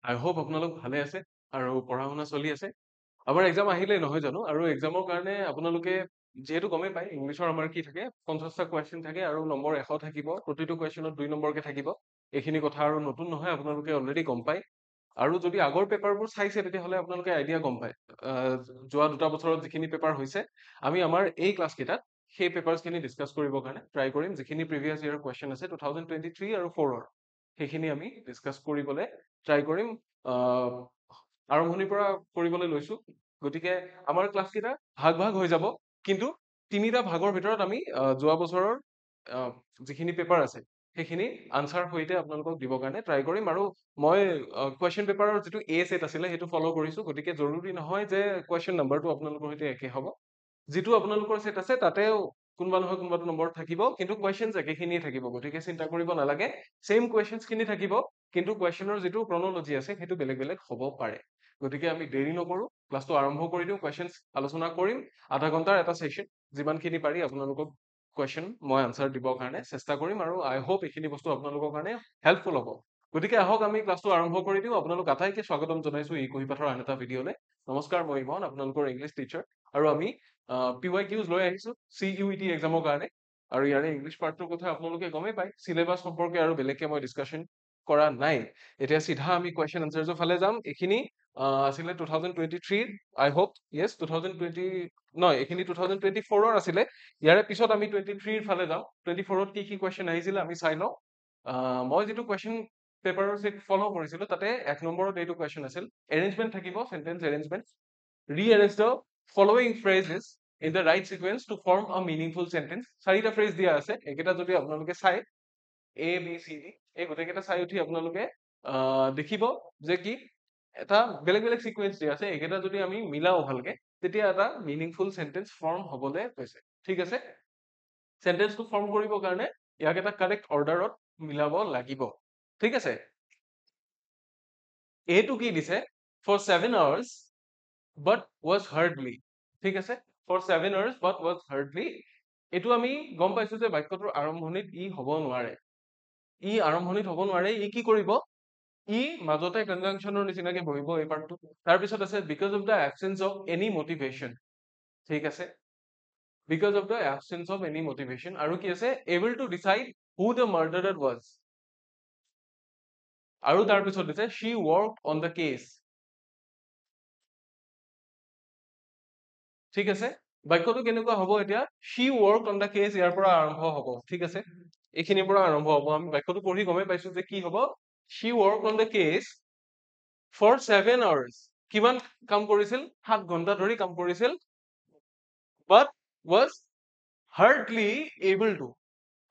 আই hope আপোনালোক ভালে আছে আৰু পঢ়া শুনা চলি আছে। আমাৰ এক্সাম আহিলেই নহয় জানো আৰু এক্সামৰ কাৰণে আপোনালোকে যিহেতু গমেই পায় ইংলিছৰ আমাৰ কি থাকে 50টা কুৱেশ্যন থাকে আৰু নম্বৰ 100 থাকিব। প্ৰতিটো কুৱেশ্যনত 2 নম্বৰকে থাকিব। এইখিনি কথা আৰু নতুন নহয় আপোনালোকে অলৰেডি গম পায়। আৰু যদি আগৰ পেপাৰবোৰ চাইছে তেতিয়াহ'লে আপোনালোকে আইডিয়া গম পায়। যোৱা 2টা বছৰত যিখিনি পেপাৰ হৈছে আমি আমাৰ এই ক্লাছ কেইটাত সেই পেপাৰছখিনি ডিছকাছ কৰিবৰ কাৰণে ট্ৰাই কৰিম। যিখিনি প্ৰিভিয়াছ ইয়াৰ কুৱেশ্যন আছে 2023 আৰু 4ৰ সেইখিনি আমি ডিছকাছ কৰিবলৈ ট্ৰাই কৰিম। আৰম্ভণিৰ পৰা কৰিবলৈ লৈছো। গতিকে আমাৰ ক্লাছ কেইটা ভাগ ভাগ হৈ যাব। কিন্তু 3টা ভাগৰ ভিতৰত আমি যোৱা বছৰৰ যিখিনি পেপাৰ আছে সেইখিনি আনচাৰ সৈতে আপোনালোকক দিবৰ কাৰণে ট্ৰাই কৰিম। আৰু মই কুৱেশ্যন পেপাৰৰ যিটো এ ছেট আছিলে সেইটো ফ'ল' কৰিছো। গতিকে জৰুৰী নহয় যে কুৱেশ্যন নাম্বাৰটো আপোনালোকৰ সৈতে একে হ'ব। যিটো আপোনালোকৰ ছেট আছে তাতেও কোনোবা নহয় কোনোবাটো নম্বৰ থাকিব, কিন্তু কুৱেশ্যনছ একেখিনিয়ে থাকিব। গতিকে চিন্তা কৰিব নালাগে। ছেইম কুৱেশ্যনছখিনি থাকিব, কিন্তু কুৱেশ্যনৰ যিটো ক্ৰন'লজি আছে সেইটো বেলেগ বেলেগ হ'ব পাৰে। গতিকে আমি দেৰি নকৰো, ক্লাছটো আৰম্ভ কৰি দিওঁ। কুৱেশ্যনছ আলোচনা কৰিম। আধা ঘণ্টাৰ এটা ছেশ্যন, যিমানখিনি পাৰি আপোনালোকক কুৱেশ্যন মই আনচাৰ দিবৰ কাৰণে চেষ্টা কৰিম আৰু আই হোপ এইখিনি বস্তু আপোনালোকৰ কাৰণে হেল্পফুল হ'ব। গতিকে আহক আমি ক্লাছটো আৰম্ভ কৰি দিওঁ। আপোনালোক আটাইকে স্বাগতম জনাইছো এই কুঁহিপাঠৰ আন এটা ভিডিঅ'লৈ। নমস্কাৰ, মই ইমন, আপোনালোকৰ ইংলিছ টিচাৰ। আৰু আমি PYQs লৈ আহিছো CUET এক্সামৰ কাৰণে। আৰু ইয়াৰে ইংলিছ পাৰ্টটোৰ কথা আপোনালোকে গমেই পায়। চিলেবাছ সম্পৰ্কে আৰু বেলেগকে মই ডিছকাশ্যন কৰা নাই। এতিয়া চিধা আমি কুৱেশ্যন আনচাৰ্ছৰ ফালে যাম। এইখিনি আছিলে 2023 আই হোপ য়েছ 2020 নহয়, এইখিনি 2024ৰ আছিলে। ইয়াৰে পিছত আমি 23ৰ ফালে যাম। 24ত কি কি কুৱেশ্যন আহিছিলে আমি চাই লওঁ। মই যিটো কুৱেশ্যন পেপাৰৰ ছেট ফ'ল' কৰিছিলো তাতে 1 নম্বৰত এইটো কুৱেশ্যন আছিল। এৰেঞ্জমেণ্ট থাকিব, sentence arrangement. Rearrange the following phrases in the right sequence to form a meaningful sentence. 4টা ফ্ৰেজ দিয়া আছে। এইকেইটা যদি আপোনালোকে চাই A B C D এই গোটেইকেইটা চাই উঠি আপোনালোকে দেখিব যে কি এটা বেলেগ বেলেগ সিকুৱেন্স দিয়া আছে। এইকেইটা যদি আমি মিলাও ভালকে তেতিয়া এটা মিনিংফুল সেন্টেন্স ফৰ্ম হ'বলৈ গৈছে। ঠিক আছে, সেন্টেন্সটো ফৰ্ম কৰিবৰ কাৰণে ইয়াক এটা কাৰেক্ট অৰ্ডাৰত মিলাব লাগিব। ঠিক আছে, এইটো কি দিছে for 7 hours but was hardly। ঠিক আছে, for 7 hours but was hardly। এইটো আমি গম পাইছো যে বাক্যটোৰ আৰম্ভণিত ই হ'ব নোৱাৰে। ই আৰম্ভণিত হ'ব নোৱাৰে। ই কি কৰিব, ই মাজতে কনজাংচনৰ নিচিনাকে বহিব এই পাৰ্টটো। তাৰপিছত আছে because of the absence of any motivation. ঠিক আছে, because of the absence of any motivation. আৰু কি আছে, able to decide who the murderer was. আৰু তাৰপিছত দিছে she worked on the case। ঠিক আছে, বাক্যটো কেনেকুৱা হ'ব এতিয়া, she worked on the case ইয়াৰ পৰা আৰম্ভ হ'ব। ঠিক আছে, এইখিনিৰ পৰা আৰম্ভ হ'ব। আমি বাক্যটো পঢ়ি গমেই পাইছো যে কি হ'ব, she worked on the case for 7 hours। কিমান কাম কৰিছিল, 7 ঘণ্টা ধৰি কাম কৰিছিল। but was hardly able to।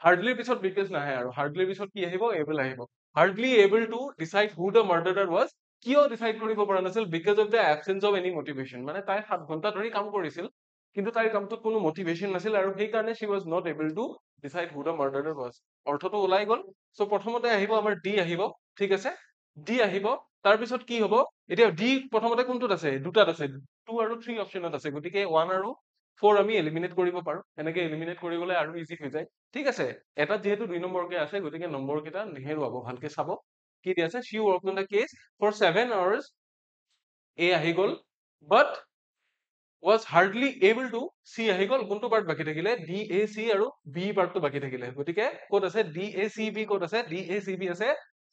hardly পিছত because নাহে আৰু hardly পিছত কি আহিব, able আহিব। hardly able to decide who the murderer was। কিয় ডিচাইড কৰিব পৰা নাছিল, because of the absence of any motivation। মানে তাই 7 ঘণ্টা ধৰি কাম কৰিছিল, কিন্তু তাইৰ কামটোত কোনো মটিভেশ্যন নাছিল আৰু সেইকাৰণে she was not able to decide who the murderer was। অৰ্থটো ওলাই গ'ল। সো প্ৰথমতে আহিব আমাৰ ডি আহিব। ঠিক আছে, ডি আহিব। তাৰপিছত কি হ'ব, এতিয়া ডি প্ৰথমতে কোনটোত আছে, দুটাত আছে, 2 আৰু 3 অপশ্যনত আছে। গতিকে 1 আৰু 4 আমি এলিমিনেট কৰিব পাৰো। এনেকে এলিমিনেট কৰিবলৈ আৰু ইজি হৈ যায়। ঠিক আছে, এটাত যিহেতু 2 নম্বৰকে আছে গতিকে নম্বৰ কেইটা নেহেৰুৱাব, ভালকে চাব কি দি আছে। she worked on the case for 7 hours, এ আহি গ'ল, but was hardly able to, C আহি গ'ল। কোনটো পাৰ্ট বাকী থাকিলে, ডি এ চি আৰু বি পাৰ্টটো বাকী থাকিলে। গতিকে ক'ত আছে ডি এ চি বি, ক'ত আছে ডি এ চি বি আছে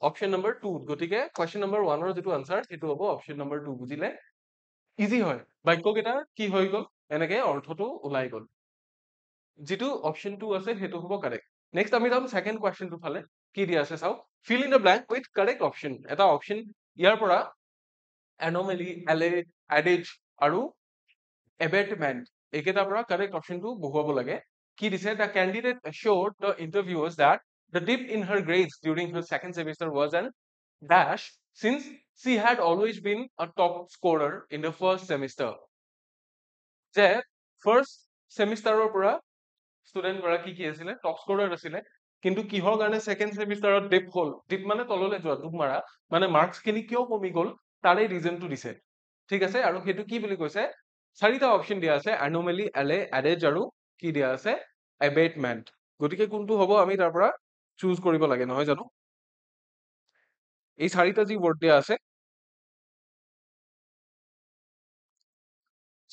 অপশ্যন নম্বৰ 2। গতিকে কুৱেশ্যন নম্বৰ 1ৰ যিটো আনসাৰ সেইটো হ'ব অপশ্যন নম্বৰ 2। বুজিলে, ইজি হয়। বাক্যকেইটা কি হৈ গ'ল, এনেকে অৰ্থটো ওলাই গ'ল। যিটো অপশ্যন 2 আছে সেইটো হ'ব কাৰেক্ট। নেক্সট আমি যাম ছেকেণ্ড কুৱেশ্যনটোৰ ফালে। কি দিয়া আছে চাওক, fill in the blank with correct option. এটা অপশ্যন ইয়াৰ পৰা এনমেলি, এলে, এডিজ আৰু এবেটমেন্ট এইকেইটাৰ পৰা কাৰেক্ট অপশ্যনটো বহুৱাব লাগে। কি দিছে, the candidate showed the interviewers that the dip in her grades during her second semester was an dash since she had always been a top scorer in the first semester। যে first চেমিষ্টাৰৰ পৰা student গৰাকী কি আছিলে, top scorer আছিলে, কিন্তু কিহৰ কাৰণে second চেমিষ্টাৰত deep হ'ল, ডিপ মানে তললৈ যোৱা, ডুব মাৰা, মানে মাৰ্কছ খিনি কিয় কমি গ'ল তাৰে ৰিজনটো দিছে। ঠিক আছে, আৰু সেইটো কি বুলি কৈছে, 4টা অপশ্যন দিয়া আছে, এনমেলি, এলে, এডেজ আৰু কি দিয়া আছে, এবেটমেন্ট। গতিকে কোনটো হ'ব আমি তাৰ পৰা চুজ কৰিব লাগে, নহয় জানো। এই 4টা যি ৱৰ্ড দিয়া আছে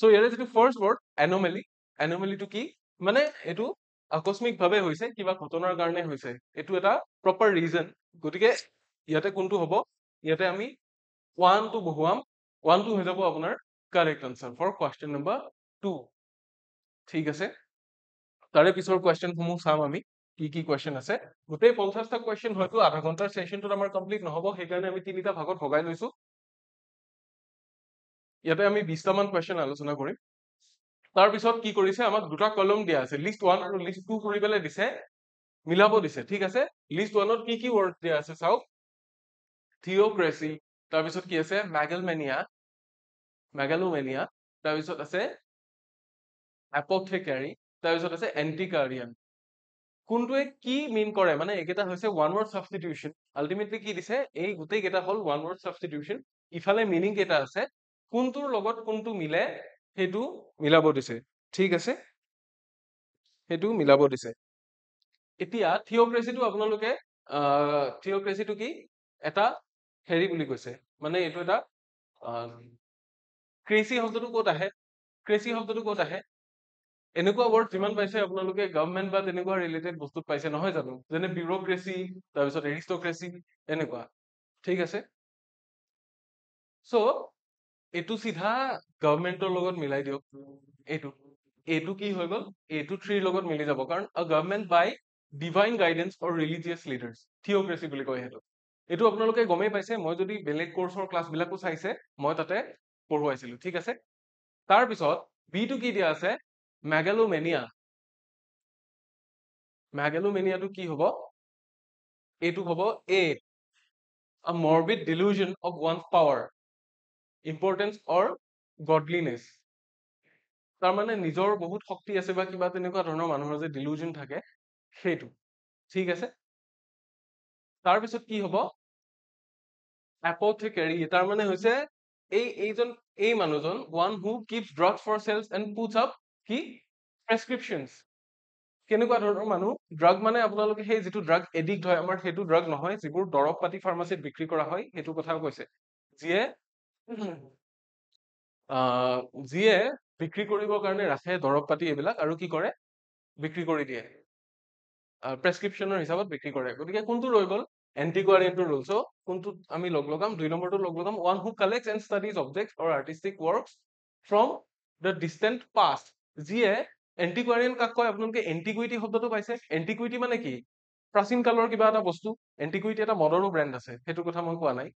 সো ইয়াৰে যিটো ফাৰ্ষ্ট ৱৰ্ড এনোমেলি, এনোমেলিটো কি মানে এইটো আকস্মিকভাৱে হৈছে, কিবা ঘটনাৰ কাৰণে হৈছে, এইটো এটা প্ৰপাৰ ৰিজন। গতিকে ইয়াতে কোনটো হ'ব, ইয়াতে আমি 1 টো বহুৱাম, 1 টো হৈ যাব আপোনাৰ correct answer for question number 2। ঠিক আছে, তাৰে পিছৰ কুৱেশ্যন সমূহ চাম আমি কি কি কুৱেশ্যন আছে। গোটেই 50টা কুৱেশ্যন হয়তো আধা ঘণ্টাৰ সেশনটোত আমাৰ কমপ্লিট নহ'ব, সেইকাৰণে আমি তিনিটা ভাগত ভগাই লৈছো। ইয়াতে আমি 20টা মান কুৱেশ্যন আলোচনা কৰিম। তাৰ পিছত কি কৰিছে, আমাক দুটা কলম দিয়া আছে, লিষ্ট 1 আৰু লিষ্ট 2 কৰি পেলাই দিছে, মিলাব দিছে। ঠিক আছে, লিষ্ট 1ত কি কি ৱৰ্ড দিয়া আছে চাওক, থিঅক্ৰেচি, তাৰপিছত কি আছে মেগেলমেনিয়া, মেগালোমেনিয়া, তাৰপিছত আছে এপথেকাৰী, তাৰপিছত আছে এন্টিকাৰিয়ান। কোনটোৱে কি মিন কৰে, মানে এইকেইটা হৈছে ওৱান ৱৰ্ড সাবস্টিটিউশন। আলটিমেটলি কি দিছে, এই গোটেই কেইটা হ'ল ওৱান ৱৰ্ড সাবস্টিটিউশন। ইফালে মিনিং কেইটা আছে, কোনটোৰ লগত কোনটো মিলে সেইটো মিলাব দিছে। ঠিক আছে, সেইটো মিলাব দিছে। এতিয়া থিঅক্ৰেচিটো আপোনালোকে থিঅক্ৰেচিটো কি এটা হেৰি বুলি কৈছে, মানে এইটো এটা ক্ৰেচি শব্দটো ক'ত আহে, ক্ৰেচি শব্দটো ক'ত আহে, এনেকুৱা ৱৰ্ড যিমান পাইছে আপোনালোকে গভৰ্ণমেণ্ট বা তেনেকুৱা ৰিলেটেড বস্তুত পাইছে নহয় জানো, যেনে বিউৰোক্ৰেচি, তাৰপিছত এৰিষ্টক্ৰেচি, এনেকুৱা। ঠিক আছে, চ' এইটো চিধা গভৰ্ণমেণ্টৰ লগত মিলাই দিয়ক, এইটো এইটো কি হৈ গ'ল, এইটো 3 লগত মিলি যাব, কাৰণ গভৰ্ণমেণ্ট বাই ডিভাইন গাইডেন্স অৰ ৰিলিজিয়াছ লিডাৰ্ছ, থিঅক্ৰেচি বুলি কয় সেইটো। এইটো আপোনালোকে গমেই পাইছে, মই যদি বেলেগ কোৰ্চৰ ক্লাছবিলাকো চাইছে মই তাতে পঢ়ুৱাইছিলো। ঠিক আছে, তাৰপিছত বিটো কি দিয়া আছে, মেগালোমেনিয়া। মেগালোমেনিয়াটো কি হ'ব, এইটো হ'ব a morbid delusion of one's power, importance or godliness। তাৰমানে নিজৰ বহুত শক্তি আছে বা কিবা তেনেকুৱা ধৰণৰ মানুহৰ যে ডিলুজন থাকে সেইটো। ঠিক আছে, তাৰপিছত কি হ'ব, এপথেকাৰী, তাৰমানে হৈছে এই মানুহজন one who keeps drugs for sales and puts up কি prescriptions। কেনেকুৱা ধৰণৰ মানুহ, ড্ৰাগ মানে আপোনালোকে সেই যিটো ড্ৰাগ এডিক্ট হয় আমাৰ, সেইটো ড্ৰাগ নহয়, যিবোৰ দৰৱ পাতি ফাৰ্মাচীত বিক্ৰী কৰা হয় সেইটো কথাও কৈছে, যিয়ে যিয়ে বিক্ৰী কৰিবৰ কাৰণে ৰাখে দৰৱ পাতি এইবিলাক, আৰু কি কৰে বিক্ৰী কৰি দিয়ে, প্ৰেছক্ৰিপশ্যনৰ হিচাপত বিক্ৰী কৰে। গতিকে কোনটো ৰৈ গ'ল, এন্টিকুৱাৰিয়ানটো ৰ'ল। চ' কোনটোত আমি লগ লগাম, 2 নম্বৰটো লগ লগাম, one who collects and studies objects or artistic works from the distant past. যিয়ে এন্টিকুৱাৰিয়ান কাক কয়, আপোনালোকে এন্টিকুইটি শব্দটো পাইছে, এন্টিকুইটি মানে কি, প্ৰাচীন কালৰ কিবা এটা বস্তু। এন্টিকুইটি এটা মদৰো ব্ৰেণ্ড আছে, সেইটো কথা মই কোৱা নাই,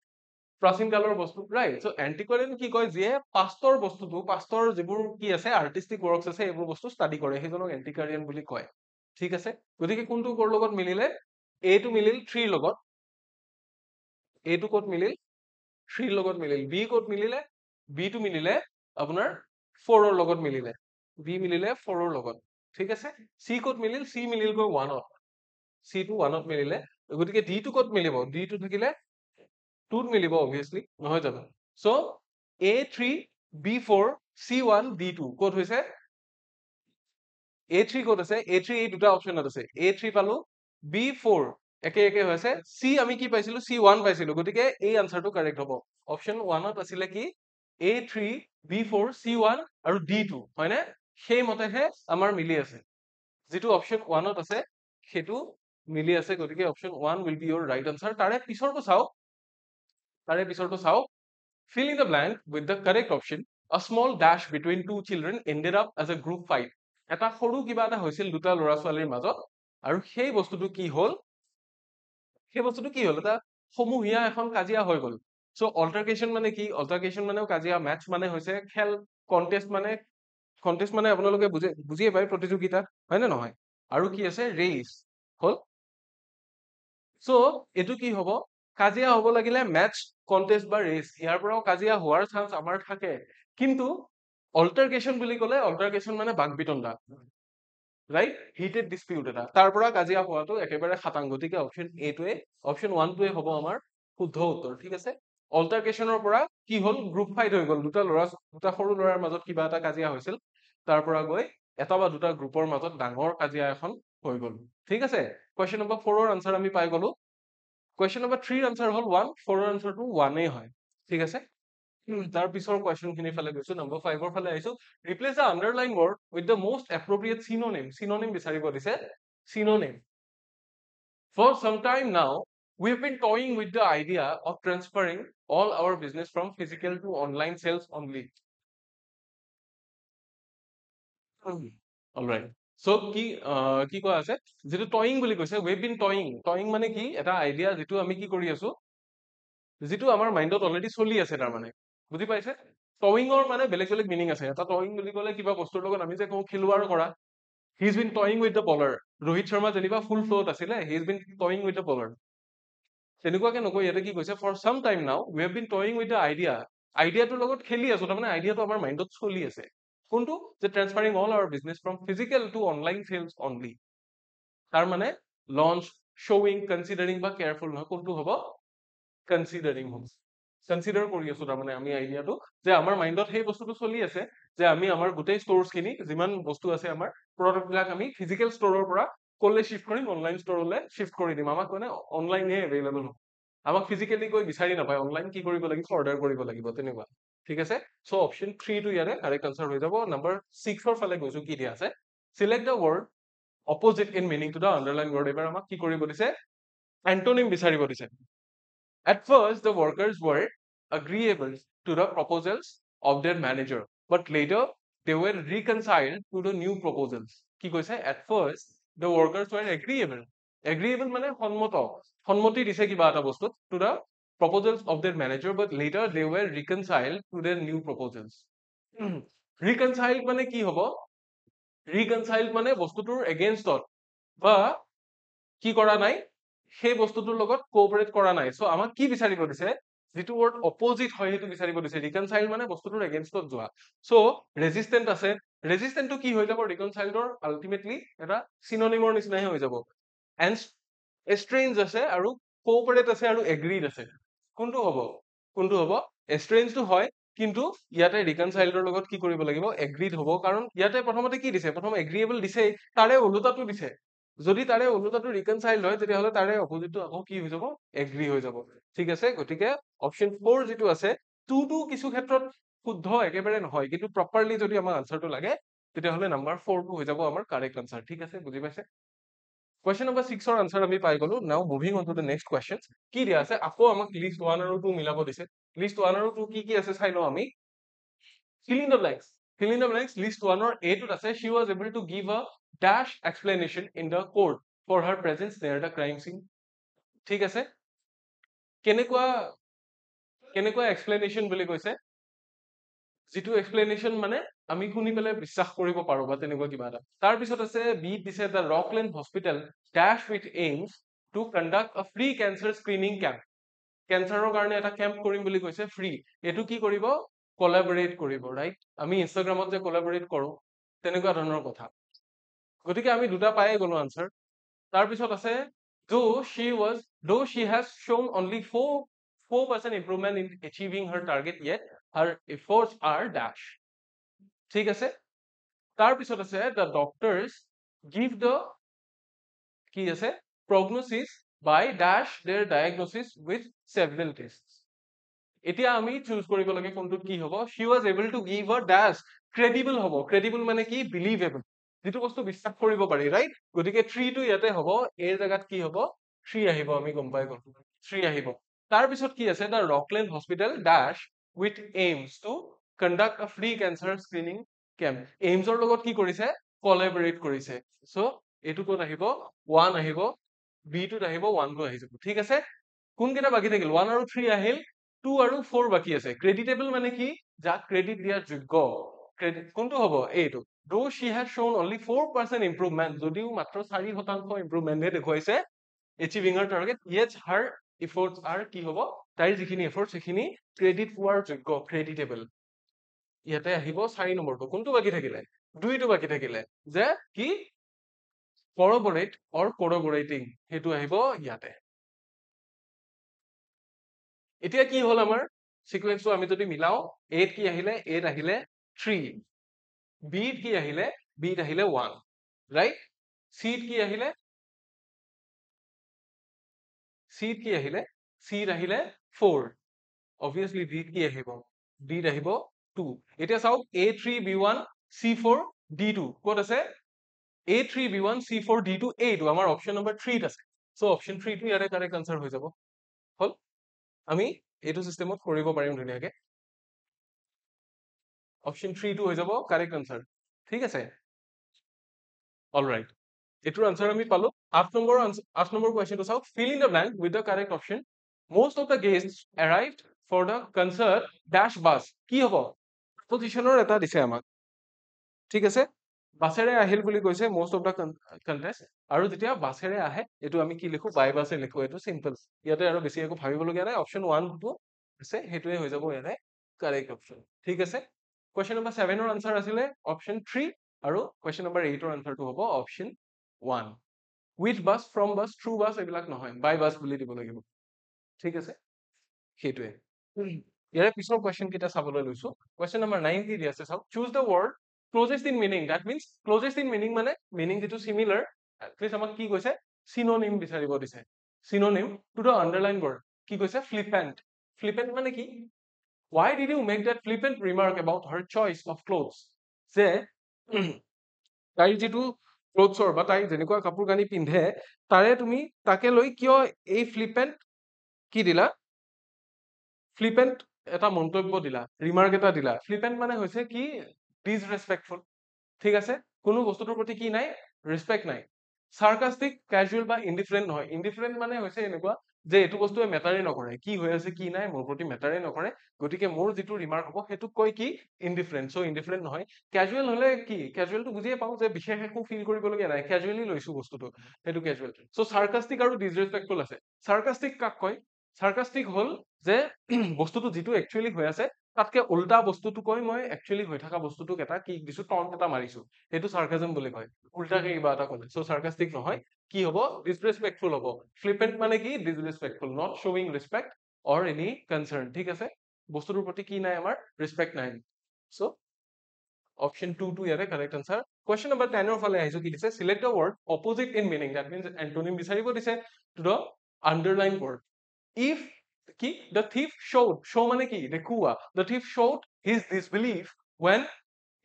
প্ৰাচীন কালৰ বস্তু, ৰাইট। চ' এন্টিকুৱাৰিয়ান কি কয়, যিয়ে পাষ্টৰ বস্তুটো, পাষ্টৰ যিবোৰ কি আছে আৰ্টিষ্টিক ৱৰ্কছ আছে এইবোৰ বস্তু ষ্টাডি কৰে, সেইজনক এন্টিকুৱাৰিয়ান বুলি কয়। ঠিক আছে, গতিকে কোনটো ক'ৰ লগত মিলিলে, এটো মিলিল 3 লগত, এটো ক'ত মিলিল 3 লগত মিলিল, বি ক'ত মিলিলে, বিটো মিলিলে আপোনাৰ 4 ৰ লগত মিলিলে, বি মিলিলে 4 ৰ লগত। ঠিক আছে, চি ক'ত মিলিল, চি মিলিলগৈ 1ত, চি টো 1ত মিলিলে। গতিকে ডি টো ক'ত মিলিব, ডি টো থাকিলে 2ত মিলিব অবভিয়াছলি, নহয় জানো। চ' A3 B4 C1 D2 ক'ত হৈছে, A3 ক'ত আছে, A3 এই দুটা অপচনত আছে, A3 পালো, B4 একে একে হৈ আছে, C আমি কি পাইছিলো, C1 পাইছিলো, গতিকে এই আনসাৰটো কাৰেক্ট হ'ব। অপচন 1ত আছিলে কি, A3 B4 C1 আৰু D2, হয়নে, সেইমতেহে আমাৰ মিলি আছে, যিটো অপচন 1ত আছে সেইটো মিলি আছে, গতিকে option 1 will be your right answer। তাৰে পিছৰটো চাওক, fill in the blank with the correct option, a small dash between two children ended up as a group fight। এটা সৰু কিবা এটা হৈছিল দুটা ল'ৰা ছোৱালীৰ মাজত, আৰু সেই বস্তুটো কি হ'ল, এটা সমূহীয়া এখন কাজিয়া হৈ গ'ল। চ' অল্টাৰকেশ্যন মানে কি, অল্টাৰকেশ্যন মানেও কাজিয়া, মেটচ মানে হৈছে খেল, কণ্টেষ্ট মানে আপোনালোকে বুজিয়ে পায় প্ৰতিযোগিতা, হয় নে নহয়, আৰু কি আছে ৰেচ হ'ল। চ' এইটো কি হ'ব, কাজিয়া হ'ব লাগিলে মেটচ, কণ্টেষ্ট বা ৰেচ, ইয়াৰ পৰাও কাজিয়া হোৱাৰ চান্স আমাৰ থাকে, কিন্তু অল্টাৰকেশ্যন বুলি ক'লে, অল্টাৰকেশ্যন মানে বাক বিতণ্ডা, ৰাইট, হিটেড ডিসপিউট এটা, তাৰ পৰা কাজিয়া হোৱাটো একেবাৰে খাটাং। গতিকে অপচন এটোৱে, অপচন 1টোৱে হ'ব আমাৰ শুদ্ধ উত্তৰ। ঠিক আছে, অল্টাৰকেশ্যনৰ পৰা কি হ'ল, গ্ৰুপ ফাইট হৈ গ'ল, দুটা সৰু ল'ৰাৰ মাজত কিবা এটা কাজিয়া হৈছিল, তাৰ পৰা গৈ এটা বা দুটা গ্ৰুপৰ মাজত ডাঙৰ কাজিয়া এখন হৈ গ'ল। ঠিক আছে, কুৱেশ্যন নম্বৰ 4 ৰ আনসাৰ আমি পাই গ'লো। কুৱেশ্যন নম্বৰ 3 ৰ আনসাৰ হ'ল 1, 4 ৰ আনসাৰটো 1 হয়। ঠিক আছে, তাৰ পিছৰ কোৱেশ্চন খিনিৰ ফালে গৈছো নম্বৰ 5 ফালে আহিছো replace the underline word with the most appropriate synonym বিচাৰিব দিছে synonym. For some time now, we have been toying with the idea of transferring all our business from physical to online sales only. All right. So কি কোৱা আছে যেটো টয়িং বুলি কৈছে we have been toying মানে কি এটা আইডিয়া যেটো আমি কি কৰি আছো যেটো আমাৰ মাইন্ডত অলৰেডি চলি আছে তাৰ মানে বুজি পাইছে টয়িংৰ মানে বেলেগ বেলেগ মিনিং আছে এটা টয়িং বুলি ক'লে কিবা বস্তুৰ লগত আমি যে কওঁ খেলুৱাৰ কৰা he has been toying with the bowler Rohit Sharma যেনিবা ফুল ফ্লোত আছিলে he has been toying with the bowler তেনেকুৱাকে নকৈ ইয়াতে কি কৈছে for some time now we have been toying with the আইডিয়াটোৰ লগত খেলি আছো তাৰমানে আইডিয়াটো আমাৰ মাইন্ডত চলি আছে কোনটো যে transferring all our business from physical to online sales only তাৰ মানে লঞ্চ শ্ব'ইং কনচিডাৰিং বা কেয়াৰফুল নহয় কোনটো হ'ব কনচিডাৰিং হ'ব কনচিডাৰ কৰি আছো তাৰমানে আমি আইডিয়াটো যে আমাৰ মাইন্ডত সেই বস্তুটো চলি আছে যে আমি আমাৰ গোটেই ষ্ট'ৰছ খিনি যিমান বস্তু আছে আমাৰ প্ৰডাক্ট বিলাক আমি ফিজিকেল ষ্ট'ৰৰ পৰা ক'লে শিফ্ট কৰিম অনলাইন ষ্ট'ৰলৈ শিফ্ট কৰি দিম আমাক মানে অনলাইনে এভেইলেবল হ'ব আমাক ফিজিকেলি গৈ বিচাৰি নাপায় অনলাইন কি কৰিব লাগিব অৰ্ডাৰ কৰিব লাগিব তেনেকুৱা ঠিক আছে সো অপচন 3 টো ইয়াৰে কাৰেক্ট আনসাৰ হৈ যাব নম্বৰ 6 ৰ ফালে গৈছো কি দিয়া আছে select the word opposite in meaning to the underline word এবাৰ আমাক কি কৰিব দিছে এন্টোনিম বিচাৰিব দিছে At first, the workers were agreeable to the proposals of their manager, but later they were reconciled to the new proposals. কি কৈছে? At first, the workers were agreeable. Agreeable মানে সন্মত সন্মতি দিছে কিবা এটা বস্তুত to the proposals of their manager, but later they were reconciled to their new proposals. Reconciled মানে কি হ'ব? Reconciled মানে বস্তুটোৰ againstত বা কি কৰা নাই সেই বস্তুটোৰ লগত কোঅপাৰেট কৰা নাই সো আমাক কি বিচাৰিব দিছে যেটো ৱৰ্ড অপোজিট হয় হেতু বিচাৰিব দিছে ৰিকনসাইল মানে বস্তুটোৰ এগেইনষ্টত যোৱা সো ৰেজিস্ট্যান্ট আছে ৰেজিস্ট্যান্টটো কি হৈ যাব ৰিকনসাইলডৰ আলটিমেটলি এটা সিনোনিমৰ নিচিনাহে হৈ যাব এন্ড এষ্ট্ৰেঞ্জ আছে আৰু কোঅপাৰেট আছে আৰু এগ্ৰিড আছে কোনটো হ'ব এষ্ট্ৰেঞ্জটো হয় কিন্তু ইয়াতে ৰিকনসাইলডৰ লগত কি কৰিব লাগিব এগ্ৰিড হ'ব কাৰণ ইয়াতে প্ৰথমতে কি দিছে প্ৰথম এগ্ৰিয়েবল দিছে তাৰে ওলোটাটো দিছে যদি তাৰে ওলোটাটো ৰিকনসাইল হয় তেতিয়াহলে তাৰে অপোজিটটো আকৌ কি হৈ যাব এগ্ৰি হৈ যাব ঠিক আছে গতিকে অপচন 4 যেটো আছে 2 টো কিছু ক্ষেত্ৰত শুদ্ধ একেবাৰে নহয় কিন্তু প্ৰপাৰলি যদি আমাৰ আনসাৰটো লাগে তেতিয়াহলে নাম্বাৰ 4 টো হৈ যাব আমাৰ কাৰেক্ট আনসাৰ ঠিক আছে বুজি পাইছে Question number 6 ৰ আনসাৰ আমি পাই গলো now moving on to the next questions কি দিয়া আছে আকৌ আমাক লিষ্ট 1 আৰু 2 মিলাব দিছে লিষ্ট 1 আৰু 2 কি আছে চাই লও আমি fill in the blanks list 1 or A টোত আছে she was able to give a dash explanation in the court for her presence near the crime scene ঠিক আছে কেনেকুৱা এক্সপ্লেনেশন বুলি কৈছে যেটো এক্সপ্লেনেশন মানে আমি শুনি পেলে বিশ্বাস কৰিব পাৰো বা তেনেকুৱা কিবা এটা তাৰ পিছত আছে বি দিছে the Rockland Hospital dash with aims to conduct a free cancer screening camp কেঞ্চাৰৰ কাৰণে এটা কেম্প কৰিম বুলি কৈছে ফ্ৰী এটো কি কৰিব কোলাবৰেট কৰিব ৰাইট আমি ইনষ্টাগ্ৰামত যে কোলাবৰেট কৰো তেনেকুৱা ধৰণৰ কথা গতিকে আমি দুটা পায়ে গলো আনসাৰ তাৰ পিছত আছে though she has shown only 4% improvement in achieving her target yet her efforts are dash ঠিক আছে তাৰ পিছত আছে the doctors give the কি আছে prognosis by dash their diagnosis with several tests এতিয়া আমি চুজ কৰিব লাগে কোনটো কি হ'ব she was able to give a dash credible হ'ব credible মানে কি believable যেটো বস্তু বিশ্বাস কৰিব পাৰি ৰাইট গতিকে 3 টো ইয়াতে হ'ব এৰ জাগাত কি হ'ব 3 আহিব আমি গম পাই গলো 3 আহিব তাৰ পিছত কি আছে the Rockland Hospital dash with aims to conduct a free cancer screening camp aims ৰ লগত কি কৰিছে collaborate কৰিছে সো এটো কোন আহিব 1 আহিব b টোত আহিব 1 টো আহি যাব ঠিক আছে কোন কেটা বাকি থাকিল 1 আৰু 3 আহিল 2 আৰু 4 বাকি আছে ক্ৰেডিটেবল মানে কি যাক ক্ৰেডিট দিয়াৰ যোগ্য ক্ৰেডিট কোনটো হ'ব এইটো though she has shown only 4% improvement যদিও মাত্ৰ 4% improvement হে দেখুৱাইছে achieving her target yet her efforts are কি হ'ব তাইৰ যিখিনি এফৰ্টছ সেইখিনি ক্ৰেডিট পোৱাৰ যোগ্য ক্ৰেডিটেবল ইয়াতে আহিব 4 নম্বৰটো কোনটো বাকি থাকিলে 2 টো বাকি থাকিলে যে কি corroborate or corroborating হেতু আহিব ইয়াতে এতিয়া কি হল আমাৰ সিকোয়েন্সটো আমি যদি মিলাও a কি আহিলে a আহিলে 3 b কি আহিলে b আহিলে 1 ৰাইট c কি আহিলে c কি আহিলে c আহিলে 4 obviously d কি আহিব D আহিব 2 এতিয়া চাওক A3 B1 C4 D2 ক'ত আছে A3 B1 C4 D2 এইটো আমাৰ অপচন নম্বৰ 3 ত আছে সো অপচন 3 টো ইয়াৰে কাৰেক্ট আনসাৰ হৈ যাব হল আমি এইটো সিস্টেমত কৰিব পাৰিম ধুনীয়াকে অপচন 3 টো হৈ যাব কাৰেক্ট আনসাৰ ঠিক আছে অলৰাইট এটোৰ আনসাৰ আমি পালো 8 নম্বৰ কোৱেশ্চনটো চাওক fill in the blank with the correct option most of the guests arrived for the concert dash bus কি হ'ব পজিশনৰ এটা দিছে আমাক ঠিক আছে বাছেৰে আহিল বুলি কৈছে most of the contest আৰু যেতিয়া বাছেৰে আহে এটো আমি কি লিখো বাই বাছে লিখো এটো সিম্পল ইয়াতে আৰু বেছি একো ভাবিব লগিয়া নাই অপচন 1 টো আছে হেতুৱে হৈ যাব ইয়াতে কাৰেক্ট অপচন ঠিক আছে কোৱেশ্চন নম্বৰ 7 ৰ আনসাৰ আছিলে অপচন 3 আৰু কোৱেশ্চন নম্বৰ 8 ৰ আনসাৰটো হ'ব option 1 with bus from bus through bus এইবিলাক নহয় বাই বাস বুলি দিব লাগিব ঠিক আছে হেতুৱে ইয়াৰে পিছৰ কোৱেশ্চন কিটা চাবলৈ লৈছো কোৱেশ্চন নম্বৰ 9 কি দি আছে চাওক choose the word closest in meaning that means closest in meaning মানে meaning যেটো similar প্লিজ আমাক কি কৈছে synonym বিচাৰিব দিছে synonym to the underline word কি কৈছে flippant flippant মানে কি why did you make that flippant remark about her choice of clothes যে তাই যেটো ক্লোথছৰ বা তাই যেনেকুৱা কাপোৰ কানি পিন্ধে তাৰে তুমি তাকে লৈ কিয় এই ফ্লিপেন্ট কি দিলা ফ্লিপেন্ট এটা মন্তব্য দিলা ৰিমাৰ্ক এটা দিলা ফ্লিপেন্ট মানে হৈছে কি ডিসৰেসপেক্টফুল ঠিক আছে কোনো বস্তুটোৰ প্ৰতি কি নাই ৰেসপেক্ট নাই সাৰ্কাস্টিক ক্যাজুয়াল বা ইনডিফাৰেন্ট নহয় ইনডিফাৰেন্ট মানে হৈছে এনেকুৱা যে এটো বস্তুৱে মেটাৰে নকৰে কি হৈ আছে কি নাই মোৰ প্ৰতি মেটাৰে নকৰে গতিকে মোৰ যেটো ৰিমাৰ্ক হ'ব হেতু কয় কি ইনডিফারেন্ট সো ইনডিফারেন্ট নহয় ক্যাজুয়াল হলে কি ক্যাজুয়াল টো বুজিয়ে পাও যে বিশেষ একো ফিল কৰিব লগিয়া নাই ক্যাজুয়ালি লৈছো বস্তুটো হেতু ক্যাজুয়াল সো সাৰ্কাস্টিক আৰু ডিসরেসপেক্টফুল আছে সার্কাস্টিক কাক কয় সার্কাস্টিক হল যে বস্তুটো যেটো একচুয়ালি হৈ আছে তাতকে উল্টা বস্তুটো কয় মই একচুয়ালি হৈ থকা বস্তুটোক এটা কি দিছো টন এটা মাৰিছো হেতু সার্কাজম বুলি কয় উল্টাকে কিবা এটা কলে সো সার্কাস্টিক নহয় কি হ'ব ডিসরেসপেক্টফুল হ'ব ফ্লিপেন্ট মানে কি disrespectful not showing respect or any concern ঠিক আছে বস্তুটোৰ প্ৰতি কি নাই আমাৰ ৰেসপেক্ট নাই সো অপচন 2 টো ইয়াৰে কাৰেক্ট আনসাৰ কোৱেশ্চন নম্বৰ 10 ৰ ফালে আহিছো কি দিছে select the word opposite in meaning that means antonym বিচাৰিব দিছে to the underline word if কি the thief showed show মানে কি দেখুৱা the thief showed his disbelief when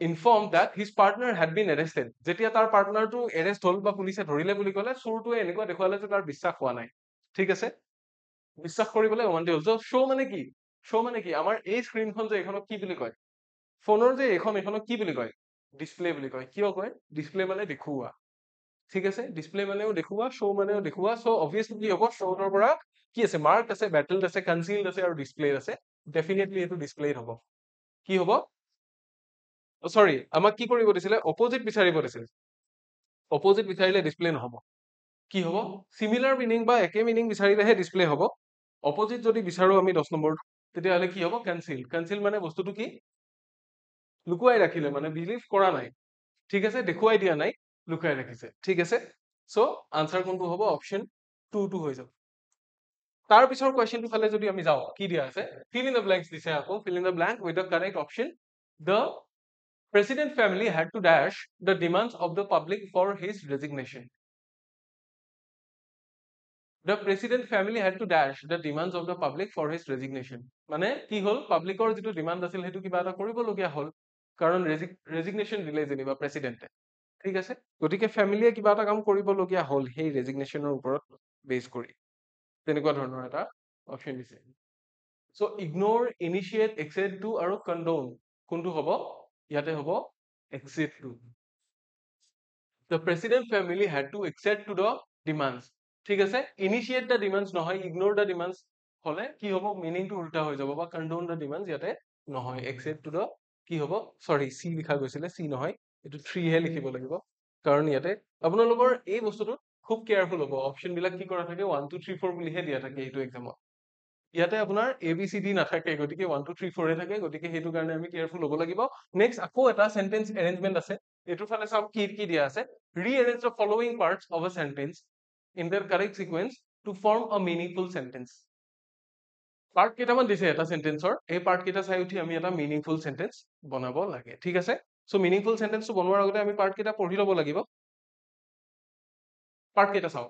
informed that his partner had been arrested যেতিয়া তাৰ পাৰ্টনাৰটো arrest হল বা পুলিচে ধৰিলে বুলি কলে চোৰটোৱে এনেকুৱা দেখুৱালে যে তাৰ বিশ্বাস হোৱা নাই ঠিক আছে বিশ্বাস কৰিবলৈ অমান্তি হল show মানে কি show মানে কি আমাৰ এই স্ক্ৰিনখন যে এখনক কি বুলি কয় ফোনৰ যে এখনক কি বুলি কয় ডিসপ্লে বুলি কয় কিয় কয় ডিসপ্লে মানে দেখুৱা ঠিক আছে ডিসপ্লে মানেও দেখুৱা show মানেও দেখুৱা সো obviously কি হ'ব showৰ পৰা কি আছে মাৰ্ক আছে বেটলড আছে কনসিলড আছে আৰু ডিসপ্লে আছে ডেফিনেটলি এটো ডিসপ্লে হ'ব কি হ'ব সৰি আমাক কি কৰিব দিছিলে অপোজিট বিচাৰিব দিছিল অপোজিট বিচাৰিলে ডিসপ্লে নহব কি হ'ব সিমিলাৰ মিনিং বা একে মিনিং বিচাৰিলেহে ডিসপ্লে হ'ব অপোজিট যদি বিচাৰো আমি 10 নম্বৰ তেতিয়া হলে কি হ'ব কনসিল মানে বস্তুটো কি লুকুৱাই ৰাখিলে মানে বিলিভ কৰা নাই ঠিক আছে দেখুৱাই দিয়া নাই লুকাই ৰাখিছে ঠিক আছে সো আনসাৰ কোনটো হ'ব অপচন 2 টো হৈ যাব তাৰ পিছৰ কোৱেশ্চনটো ফালে যদি আমি যাও কি দিয়া আছে fill in the blanks দিছে আকৌ fill in the blank with the correct option the president family had to dash the demands of the public for his resignation the president family had to dash the demands of the public for his resignation মানে কি হল পাব্লিকৰ যেটো demand আছিল হেতু কিবা এটা কৰিব লগিয়া হল কাৰণ ৰেজিগনেশন দিলে যেনিবা প্ৰেসিডেন্টে ঠিক আছে গতিকে ফ্যামিলিয়ে কিবা এটা কাম কৰিব লগিয়া হল সেই ৰেজিগনেশনৰ ওপৰত বেস কৰি তেনেকুৱা ধৰণৰ এটা অপচন দিছে সো ইগনোৰ ইনিশিয়েট এক্সেড টু আৰু কন্ডোন কোনটো হ'ব ইয়াতে হ'ব এক্সেড two the president family had to accede to the demands ঠিক আছে ইনিশিয়েট the demands নহয় ইগনোৰ the demands হলে কি হ'ব মিনিং টো উল্টা হৈ যাব বা কন্ডোন the demands ইয়াতে নহয় accede to the কি হ'ব সৰি সি লিখা গৈছিলে সি নহয় এটো 3 হে লিখিব লাগিব কাৰণ ইয়াতে আপোনালোকৰ এই বস্তুটো খুব কেয়াৰফুল হ'ব অপচন বিলাক কি কৰা থাকে 1 2 3 4 বুলিহে দিয়া থাকে এইটো এক্সামত ইয়াতে আপোনাৰ এ বি সি ডি নাথাকে গতিকে 1 2 3 4 হে থাকে গতিকে হেতু কাৰণে আমি কেয়াৰফুল হ'ব লাগিব নেক্সট আকৌ এটা সেন্টেন্স এৰেঞ্জমেন্ট আছে এটো ফালে সব কি দিয়া আছে rearrange the following parts of a sentence in their correct sequence to form a meaningful sentence part কেইটামান দিছে এটা সেন্টেন্সৰ এই পার্ট কেইটা চাই উঠি আমি এটা মিনিংফুল সেন্টেন্স বনাব লাগে ঠিক আছে সো মিনিংফুল সেন্টেন্সটো বনোৱাৰ আগতে আমি পাৰ্ট কেইটা পঢ়ি ল'ব লাগিব পাৰ্ট কেইটা চাও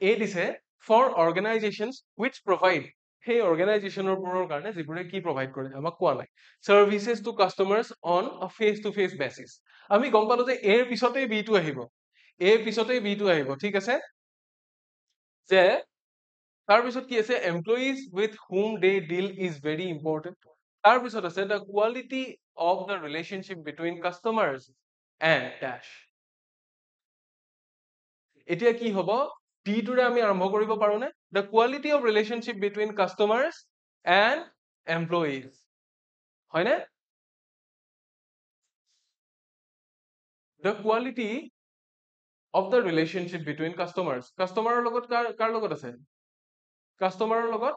এ দিছে for organizations which provide সেই অৰ্গেনাইজেশ্যনৰ কাৰণে যিবোৰে কি প্ৰভাইড কৰে আমাক কোৱা নাই services to customers on a face to face basis আমি গম পালো যে এৰ পিছতেই বিটো আহিব এৰ পিছতেই বিটো আহিব ঠিক আছে যে তাৰপিছত কি আছে employees with whom they deal is very important তাৰপিছত আছে the quality of the relationship between customers and dash এতিয়া কি হ'ব ডি টোৰে আমি আৰম্ভ কৰিব পাৰো নে the quality of relationship between customers and employees হয়নে the quality of the relationship between customers কাষ্টমাৰৰ লগত কাৰ লগত আছে কাষ্টমাৰৰ লগত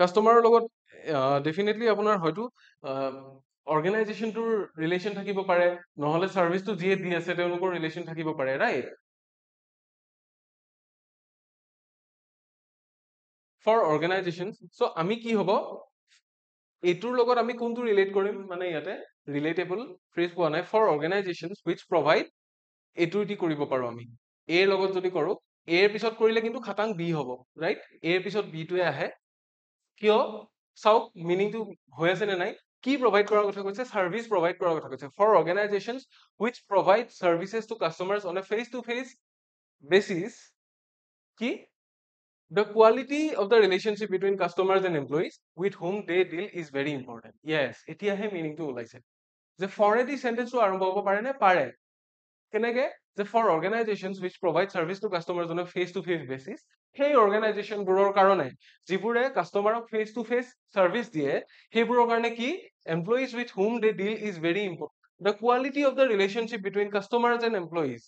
কাষ্টমাৰৰ লগত ডেফিনেটলি আপোনাৰ হয়তো অৰ্গেনাইজেশ্যনটোৰ ৰিলেশ্যন থাকিব পাৰে নহলে চাৰ্ভিচটো যিয়ে দি আছে তেওঁলোকৰ ৰিলেশ্যন থাকিব পাৰে ৰাইট ফৰ অৰ্গেনাইজেশ্যন চ' আমি কি হ'ব এইটোৰ লগত আমি কোনটো ৰিলেট কৰিম মানে ইয়াতে ৰিলেটেবল ফ্ৰেজ পোৱা নাই ফৰ অৰ্গেনাইজেশ্যন উইচ প্ৰভাইড এইটো দি কৰিব পাৰো আমি এৰ লগত যদি কৰো এৰ পিছত কৰিলে কিন্তু খাটাং বি হ'ব ৰাইট এৰ পিছত বিটোৱে আহে কিয় চাওক মিনিংটো হৈ আছে নে নাই কি প্ৰভাইড কৰাৰ কথা কৈছে চাৰ্ভিচ প্ৰভাইড কৰাৰ কথা কৈছে for organization which provide services to customers on a face to face basis কি the quality of the relationship between customers and employees with whom they deal is very important yes এতিয়াহে মিনিংটো ওলাইছে যে ফৰেদি সেন্টেন্সটো আৰম্ভ হ'ব পাৰে নে পাৰে কেনেকে যে for organisations which provide service to customers on a face to face basis সেই অৰ্গেনাইজেশ্যনবোৰৰ কাৰণে যিবোৰে কাষ্টমাৰক ফেচ টু ফেচ চাৰ্ভিচ দিয়ে সেইবোৰৰ কাৰণে কি employees with whom they deal is very important the quality of the relationship between customers and employees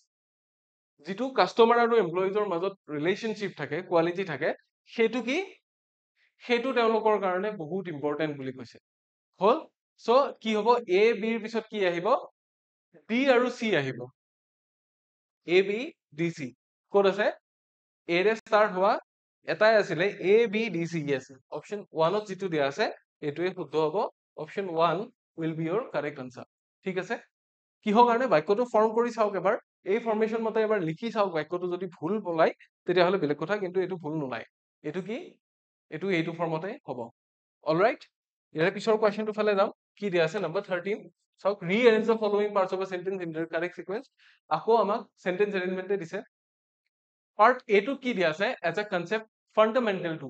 যিটো customer আৰু এমপ্লয়িজৰ মাজত ৰিলেশ্যনশ্বিপ থাকে কোৱালিটি থাকে সেইটো কি সেইটো তেওঁলোকৰ কাৰণে বহুত ইম্পৰ্টেণ্ট বুলি কৈছে হল চ' কি হ'ব এ বিৰ পিছত কি আহিব ডি আৰু চি আহিব এ বি ডি চি ক'ত আছে এৰে ষ্টাৰ্ট হোৱা এটাই আছিলে এ বি ডি চি আছে অপশ্যন ওৱানত যিটো দিয়া আছে এইটোৱে শুদ্ধ হ'ব option one will be your correct answer ঠিক আছে কিহৰ কাৰণে বাক্যটো ফৰ্ম কৰি চাওক এবাৰ এই ফৰ্মেশ্যন মতে এবাৰ লিখি চাওক বাক্যটো যদি ভুল ওলাই তেতিয়াহ'লে বেলেগ কথা কিন্তু এইটো ভুল নোলায় এইটো কি এইটো ফৰ্মতে হ'ব অলৰাইট ইয়াৰ পিছৰ কুৱেশ্যনটো ফালে যাওঁ কি দিয়া আছে নম্বৰ 13 চাওক rearrange the following parts of a sentence in the correct sequence আকৌ আমাক সেন্টেন্স এৰেঞ্জমেন্টে দিছে পাৰ্ট এটো কি দিয়া আছে as a concept fundamental two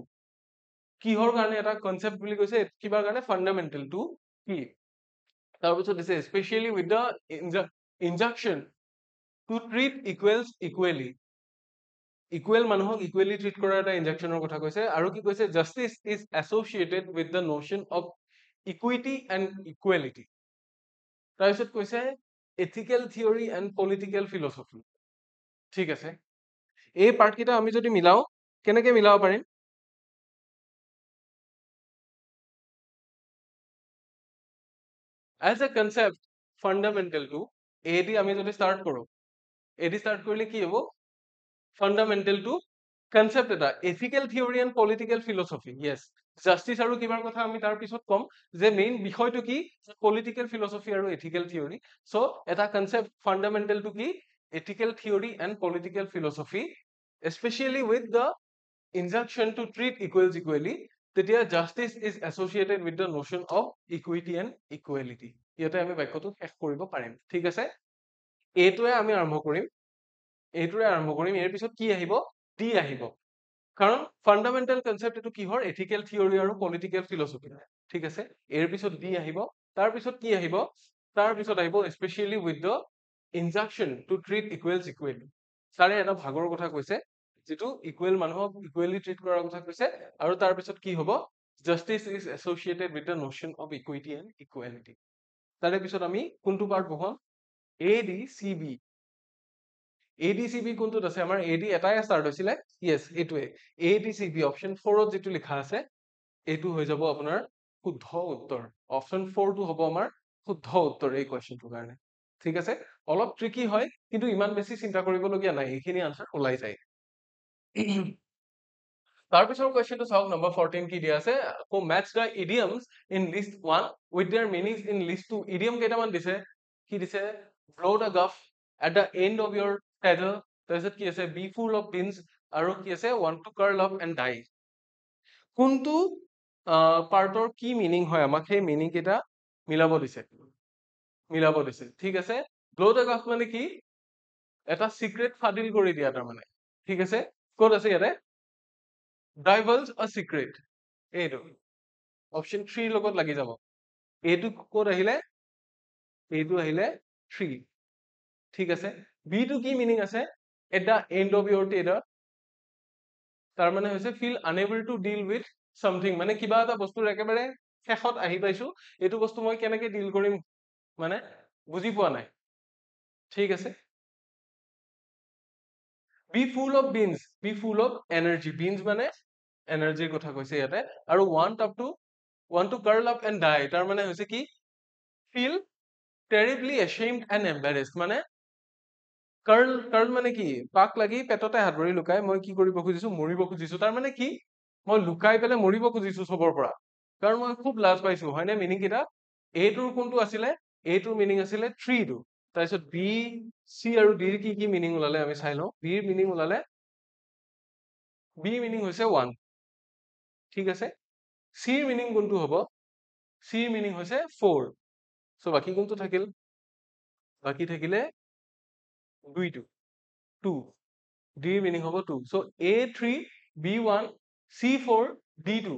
কিহৰ কাৰণে এটা কনসেপ্ট বুলি কৈছে কিবা কাৰণে ফান্ডামেন্টেল টু কি তাৰপিছত দিছে especially with the injunction to treat equals equally equal মানুহক ইকুৱেলি ট্ৰিট কৰাৰ এটা ইনজাকশ্যনৰ কথা কৈছে আৰু কি কৈছে justice is associated with the notion of equity and equality তাৰপিছত কৈছে ethical theory and political philosophy ঠিক আছে এই পাৰ্টকেইটা আমি যদি মিলাও কেনেকে মিলাব পাৰিম as a concept fundamental to এ দি আমি যদি ষ্টাৰ্ট কৰো এ দি ষ্টাৰ্ট কৰিলে কি হ'ব ফান্ডামেন্টেল টু কনসেপ্ট এটা ethical theory and political philosophy Yes justice আৰু কিবাৰ কথা আমি তাৰ পিছত কম যে মেইন বিষয়টো কি পলিটিকেল ফিলচফি আৰু এথিকেল থিয়ৰী চ' এটা কনসেপ্ট ফান্ডামেন্টেল টু কি ethical theory and political philosophy especially with the injunction to treat equals equally তেতিয়া justice is associated with the notion of equity and equality ইয়াতে আমি বাক্যটো শেষ কৰিব পাৰিম ঠিক আছে এইটোৱে আমি আৰম্ভ কৰিম এইটোৰে আৰম্ভ কৰিম ইয়াৰ পিছত কি আহিব ডি আহিব কাৰণ ফান্ডামেন্টেল কনসেপ্ট এইটো কিহৰ এথিকেল থিয়ৰী আৰু পলিটিকেল ফিলচফি ঠিক আছে ইয়াৰ পিছত ডি আহিব তাৰ পিছত কি আহিব তাৰ পিছত আহিব especially with the injunction to treat equals equally ছাৰে এটা ভাগৰ কথা কৈছে যিটো ইকুৱেল মানুহক ইকুৱেলি ট্ৰিট কৰাৰ কথা কৈছে আৰু তাৰ পিছত কি হ'ব justice is associated with the notion of equity and equality তাৰে পিছত আমি কোনটো পাৰ্ট বহাম A D C B ADCB কোনটোত আছে আমাৰ AD এটাই ষ্টাৰ্ট হৈছিলে ইয়েছ এইটোৱে ADCB অপশ্যন 4ত যিটো লিখা আছে এইটো হৈ যাব আপোনাৰ শুদ্ধ উত্তৰ অপশ্যন 4 টো হ'ব আমাৰ শুদ্ধ উত্তৰ এই কুৱেশ্যনটোৰ কাৰণে ঠিক আছে অলপ ট্ৰিকি হয় কিন্তু ইমান বেছি চিন্তা কৰিবলগীয়া নাই এইখিনি আনসাৰ ওলাই যায় তাৰপিছৰ কুৱেশ্যনটো চাওক নম্বৰ 14 কি দিয়া আছে আকৌ match the idioms in list 1 with their meanings in list 2 idiom কেইটামান দিছে কি দিছে below the graph at the end of your tether তাৰপিছত কি আছে বি ফুল অফ বিনছ আৰু কি আছে want to curl up and die। কোনটো পাৰ্টৰ কি মিনিং হয় আমাক সেই মিনিং কেইটা মিলাব দিছে। ঠিক আছে। blow the gaff মানে কি এটা সিক্ৰেট ফাদিল কৰি দিয়া তাৰমানে। ঠিক আছে, ক'ত আছে ইয়াতে divulge a secret, এইটো অপচন 3 লগত লাগি যাব। এইটো ক'ত আহিলে, এইটো আহিলে 3। ঠিক আছে, বি টো কি মিনিং আছে at the end of your tether, তাৰ মানে হৈছে feel unable to deal with something, মানে কিবা এটা বস্তুৰ একেবাৰে শেষত আহি পাইছো, এইটো বস্তু মই কেনেকে ডিল কৰিম মানে বুজি পোৱা নাই। ঠিক আছে, be full of beans, be full of energy, beans মানে এনাৰ্জিৰ কথা কৈছে ইয়াতে। আৰু want to curl up and die তাৰ মানে হৈছে কি feel terribly ashamed and embarrassed, মানে কাৰ্ল মানে কি পাক লাগি পেটতে হাত ভৰি লুকাই মই কি কৰিব খুজিছো মৰিব খুজিছো, তাৰ মানে কি মই লুকাই পেলাই মৰিব খুজিছো চবৰ পৰা, কাৰণ মই খুব লাজ পাইছো, হয়নে মিনিং কেইটা। এইটোৰ কোনটো আছিলে, এইটোৰ মিনিং আছিলে 3 টো। তাৰপিছত বি চি আৰু ডিৰ কি মিনিং ওলালে আমি চাই লওঁ। বিৰ মিনিং ওলালে, বি মিনিং হৈছে 1। ঠিক আছে, চিৰ মিনিং কোনটো হ'ব, চিৰ মিনিং হৈছে 4। চ' বাকী কোনটো থাকিল, বাকী থাকিলে 2 ডিৰ মিনিং হ'ব 2। চ' A3 B1 C4 D2।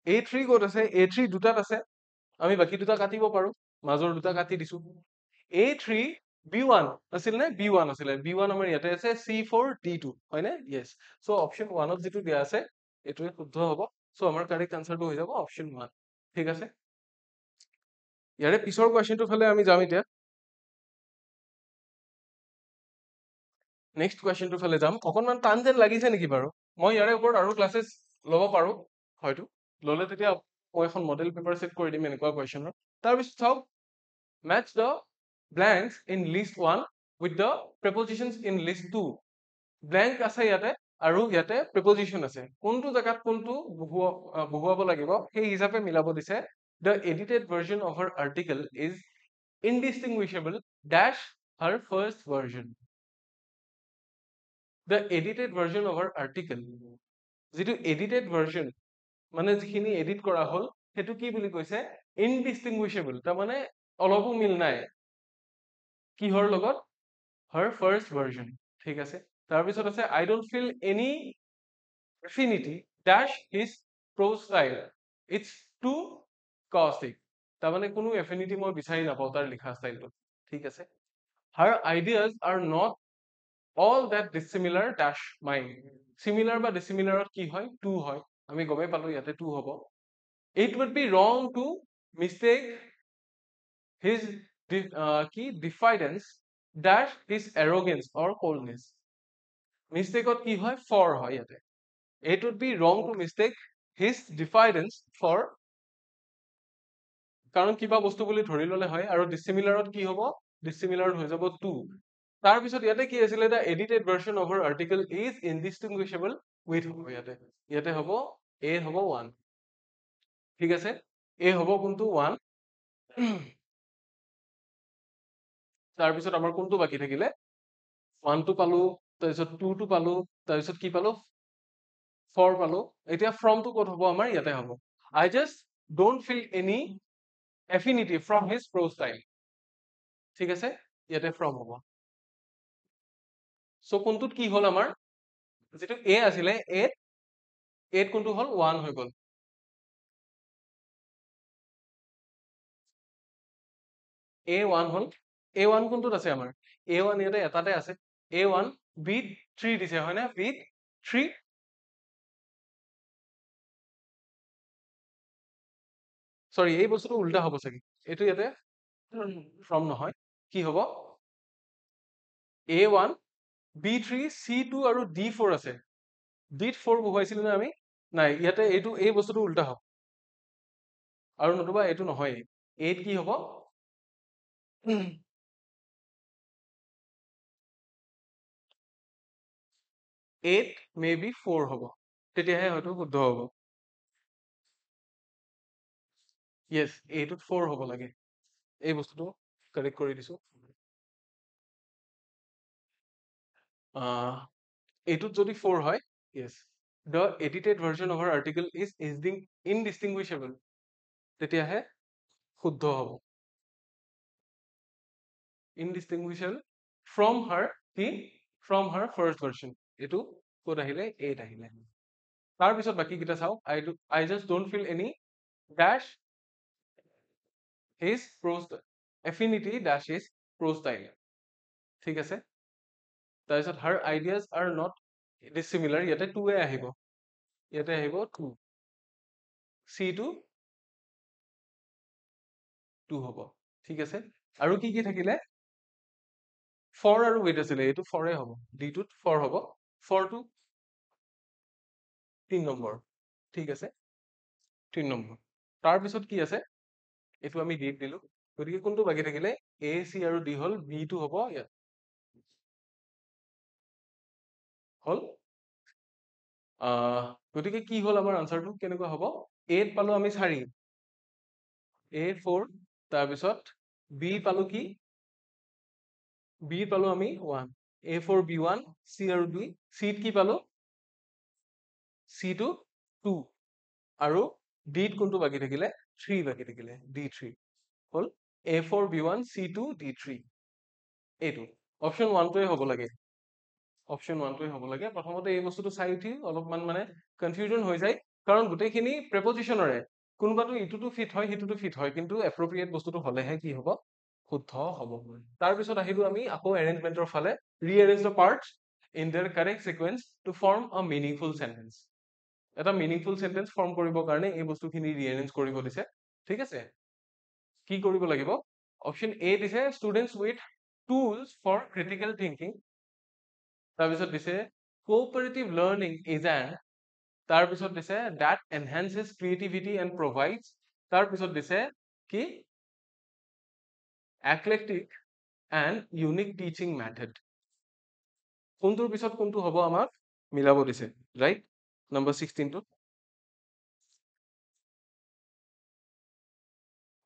A3 ক'ত আছে, A3 দুটাত আছে, আমি বাকী দুটা কাটিব পাৰো, মাজৰ দুটা কাটি দিছো। A3 B1 আছিল নে, B1 আছিলে, B1 আমাৰ ইয়াতে আছে, C4 D2 হয়নে, য়েছ। চ' অপচন 1ত যিটো দিয়া আছে এইটোৱে শুদ্ধ হ'ব। চ' আমাৰ কাৰেক্ট আনচাৰটো হৈ যাব অপচন 1। ঠিক আছে, ইয়াৰে পিছৰ কুৱেশ্যনটোৰ ফালে আমি যাম এতিয়া। নেক্সট কুৱেশ্যনটোৰ ফালে যাম। অকণমান টান যেন লাগিছে নেকি বাৰু, মই ইয়াৰে ওপৰত আৰু ক্লাছেছ ল'ব পাৰো হয়তো, ল'লে তেতিয়া মই এখন মডেল পেপাৰ ছেট কৰি দিম এনেকুৱা কুৱেশ্যনৰ। তাৰপিছত চাওক, match the blanks in list 1 with the prepositions in list 2। blank আছে ইয়াতে আৰু ইয়াতে preposition আছে, কোনটো জেগাত কোনটো বহুৱাব লাগিব সেই হিচাপে মিলাব দিছে। the edited version of her article is indistinguishable dash her first version। the edited version of her article, যিটো edited version মানে যিখিনি এডিট কৰা হ'ল সেইটো কি বুলি কৈছে, indistinguishable, তাৰমানে অলপো মিল নাই কিহৰ লগত, her first version। ঠিক আছে, তাৰপিছত আছে I don't feel any affinity dash his prose style, it's too caustic, তাৰমানে কোনো এফিনিটি মই বিচাৰি নাপাওঁ তাৰ লিখা ষ্টাইলটো। ঠিক আছে, her ideas are not all that dissimilar dash mine, similar বা dissimilar কি হয় 2 হয়, আমি গমেই পালো ইয়াতে 2 হ'ব। it would be wrong to mistake his কি diffidence dash his arrogance or coldness, মিষ্টেকত কি হয় 4 হয় ইয়াতে। it would be wrong to mistake his diffidence for, কাৰণ কিবা বস্তু বুলি ধৰি ললে হয়, আৰু dissimilarত কি হ'ব, dissimilarত হৈ যাব 2। তাৰপিছত ইয়াতে কি আছিলে, the edited version of her article is indistinguishable with হ'ব, ইয়াতে হ'ব A হ'ব 1। ঠিক আছে, A হ'ব কোনটো 1। তাৰপিছত আমাৰ কোনটো বাকী থাকিলে, 1 টো পালো, তাৰপিছত 2 টো পালো, তাৰপিছত কি পালো 4 পালো। এতিয়া from টো ক'ত হ'ব, আমাৰ ইয়াতে হ'ব, I just don't feel any affinity from his prose style। ঠিক আছে, ইয়াতে from হ'ব। চ' কোনটোত কি হ'ল, আমাৰ যিটো A আছিলে A কোনটো হ'ল 1 হৈ গ'ল। A1 হ'ল, A1 কোনটোত আছে আমাৰ, A1 ইয়াতে এটাতে আছে, A1 B3 দিছে হয়নে, B3। চৰি এই বস্তুটো উল্টা হ'ব চাগে, এইটো ইয়াতে from নহয়, কি হ'ব A1 B3 C2 আৰু D4 আছে, D4 বহুৱাইছিলো নে আমি, নাই ইয়াতে এইটো এই বস্তুটো উল্টা হ'ব, আৰু নতুবা এইটো নহয়, 8 কি হ'ব 8 মে বি 4 হ'ব, তেতিয়াহে হয়তো শুদ্ধ হ'ব। য়েছ, এইটোত 4 হ'ব লাগে, এই বস্তুটো কাৰেক্ট কৰি দিছো। এইটোত যদি 4 হয়, yes, the edited version of our article is indistinguishable, তেতিয়াহে শুদ্ধ হ'ব। indistinguishable from her, কি from her first version, এইটো ক'ত আহিলে, 8 আহিলে। তাৰপিছত বাকী কেইটা চাওঁ, I just don't feel any dash his prose affinity dash his prose style, ঠিক আছে। তাৰপিছত her ideas are not dissimilar, ইয়াতে 2 আহিব, ইয়াতে আহিব 2, C টো 2 হ'ব, ঠিক আছে। আৰু কি কি থাকিলে, 4 আৰু ৱেইট আছিলে, এইটো 4 হ'ব, D টোত 4 হ'ব, 4 টো 3 নম্বৰ, ঠিক আছে, 3 নম্বৰ। তাৰপিছত কি আছে, এইটো আমি D দিলো, গতিকে কোনটো বাকী থাকিলে, A, C আৰু D হ'ল, B টো হ'ব ইয়াত, হ'ল। গতিকে কি হ'ল আমাৰ আনসাৰটো, কেনেকুৱা হ'ব, 8 পালো আমি 4, A 4, তাৰপিছত B পালো কি, B পালো আমি 1, A4 B1, C আৰু D, C কি পালো, C টো 2, আৰু D কোনটো বাকী থাকিলে, 3 বাকী থাকিলে, D3 হ'ল, A4 B1, C2 D3, এইটো অপশ্যন 1টোৱে হ'ব লাগে, অপশ্যন 1টোৱে হ'ব লাগে। প্ৰথমতে এই বস্তুটো চাই উঠি অলপমান মানে কনফিউজন হৈ যায়, কাৰণ গোটেইখিনি প্ৰেপজিশ্যনৰে, কোনোবাটো ইটোতো ফিট হয়, সিটোতো ফিট হয়, কিন্তু এপ্ৰপ্ৰিয়েট বস্তুটো হ'লেহে কি হ'ব, শুদ্ধ হ'ব। তাৰপিছত আহিলো আমি আকৌ এৰেঞ্জমেণ্টৰ ফালে, rearrange the parts in their correct sequence to form a meaningful sentence. এটা মিনিংফুল সেন্টেন্স ফৰ্ম কৰিবৰ কাৰণে এই বস্তুখিনি ৰিএৰেঞ্জ কৰিব দিছে, ঠিক আছে। কি কৰিব লাগিব, অপশ্যন এ দিছে students with tools for critical thinking, তাৰপিছত দিছে কোঅপাৰেটিভ লাৰ্নিং ইজ এন, তাৰপিছত দিছে that enhances creativity and provides, তাৰপিছত দিছে কি eclectic and unique teaching method, কোনটোৰ পিছত কোনটো হ'ব আমাক মিলাব দিছে, ৰাইট। নম্বৰ 16 টো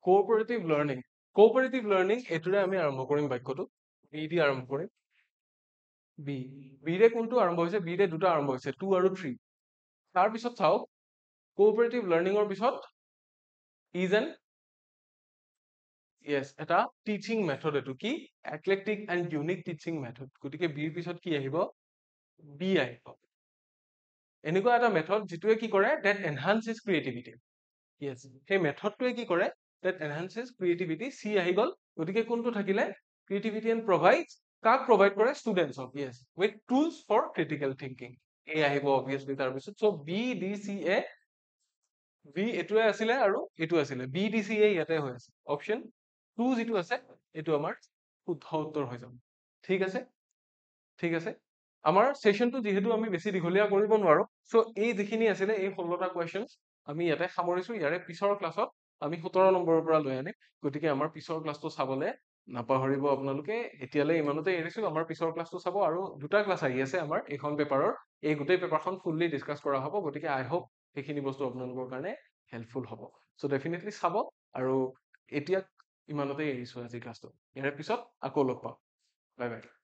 কোঅপাৰেটিভ লাৰ্নিং, কোঅপাৰেটিভ লাৰ্নিং এইটোৰে আমি আৰম্ভ কৰিম বাক্যটো, বি দি আৰম্ভ কৰিম, বিৰে কোনটো আৰম্ভ হৈছে, বিৰে দুটা আৰম্ভ হৈছে, 2 আৰু 3। তাৰপিছত চাওক কোঅপাৰেটিভ লাৰ্নিঙৰ পিছত ইজ এন, yes, এটা টিচিং মেথড, এইটো কি এক্লেক্টিক এণ্ড ইউনিক টিচিং মেথড, গতিকে বিৰ পিছত কি আহিব, বি আহিব। এনেকুৱা এটা মেথড যিটোৱে কি কৰে, that enhances creativity, yes, সেই মেথডটোৱে কি কৰে, that enhances creativity, চি আহি গ'ল, গতিকে কোনটো থাকিলে, creativity and provides, কাক প্ৰভাইড কৰে, ষ্টুডেণ্টছক, yes, with tools for critical thinking, এ আহিব অবভিয়াছলি তাৰপিছত। চ' বি ডি চি এ, বি এইটোৱে আছিলে আৰু এইটো আছিলে, বি ডি চি এ ইয়াতে হৈ আছে, অপশ্যন 2 যিটো আছে এইটো আমাৰ শুদ্ধ উত্তৰ হৈ যাব, ঠিক আছে, ঠিক আছে। আমাৰ সেশনটো যিহেতু আমি বেছি দীঘলীয়া কৰিব নোৱাৰো, চ' এই যিখিনি আছিলে এই 16টা কুৱেশ্যনছ আমি ইয়াতে সামৰিছো, ইয়াৰে পিছৰ ক্লাছত আমি 17 নম্বৰৰ পৰা লৈ আনিম, গতিকে আমাৰ পিছৰ ক্লাছটো চাবলে নাপাহৰিব আপোনালোকে। এতিয়ালৈ ইমানতে এৰিছো, আমাৰ পিছৰ ক্লাছটো চাব, আৰু দুটা ক্লাছ আহি আছে আমাৰ এইখন পেপাৰৰ, এই গোটেই পেপাৰখন ফুললি ডিছকাছ কৰা হ'ব, গতিকে আই হোপ সেইখিনি বস্তু আপোনালোকৰ কাৰণে হেল্পফুল হ'ব। চ' ডেফিনেটলি চাব, আৰু এতিয়া ইমানতে এৰিছো আজি ক্লাছটো, ইয়াৰে পিছত আকৌ লগ পাম, বাই বাই।